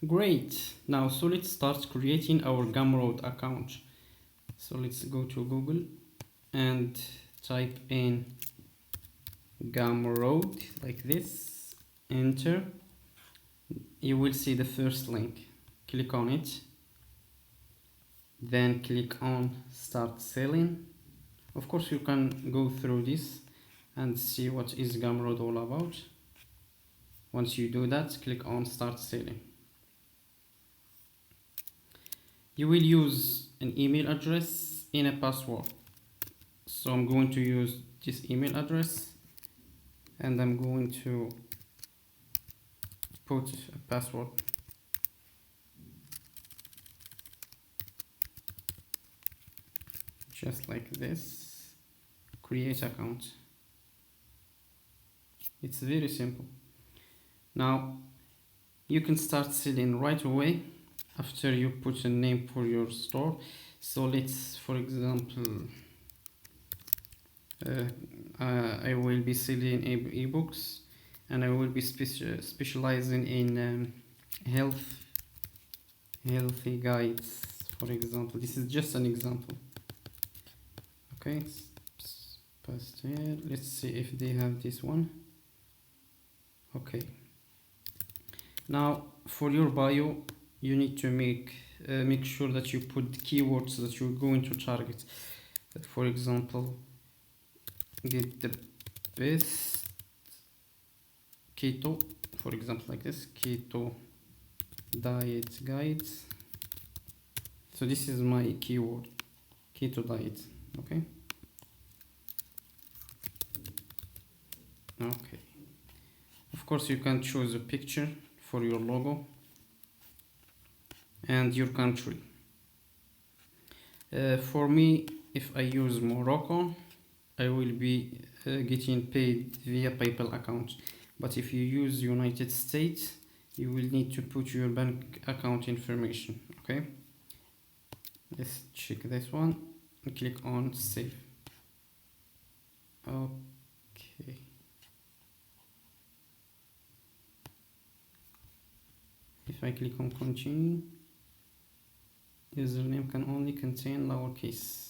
Great. Now, so let's start creating our Gumroad account. So let's go to Google and type in Gumroad like this. Enter. You will see the first link. Click on it. Then click on Start Selling. Of course, you can go through this and see what is Gumroad all about. Once you do that, click on Start Selling. You will use an email address and a password. So I'm going to use this email address and I'm going to put a password. Just like this. Create account. It's very simple. Now you can start selling right away after you put a name for your store. So let's, for example, I will be selling ebooks and I will be specializing in healthy guides, for example. This is just an example. Okay, paste here. Let's see if they have this one. Okay. Now for your bio, you need to make sure that you put keywords that you're going to target. For example, get the best keto, for example, like this, keto diet guides. So this is my keyword, keto diet. Okay. Okay. Of course, you can choose a picture for your logo and your country. For me, if I use Morocco, I will be getting paid via PayPal account. But if you use United States, you will need to put your bank account information. Okay. Let's check this one and click on save. Okay. If I click on continue, username can only contain lowercase.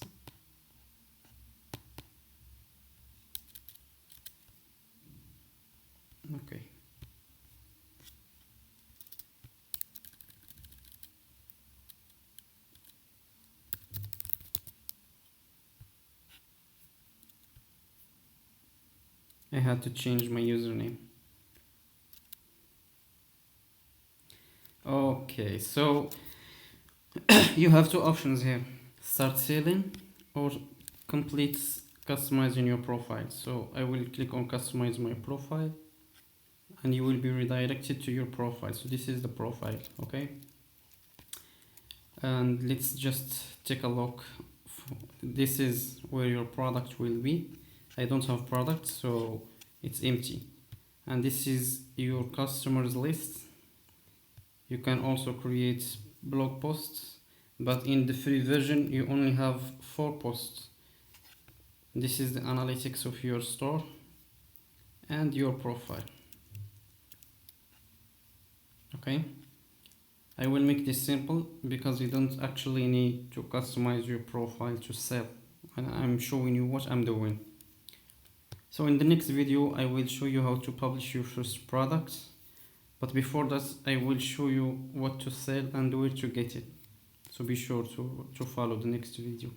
Okay. I had to change my username. Okay, so you have two options here: start selling or complete customizing your profile. So I will click on customize my profile and you will be redirected to your profile. So this is the profile. Okay, and let's just take a look. This is where your product will be. I don't have product, so it's empty. And this is your customers list. You can also create blog posts, but in the free version you only have 4 posts. This is the analytics of your store and your profile. Okay, I will make this simple because you don't actually need to customize your profile to sell, and I'm showing you what I'm doing. So in the next video I will show you how to publish your first product, but before that I will show you what to sell and where to get it. So be sure to follow the next video.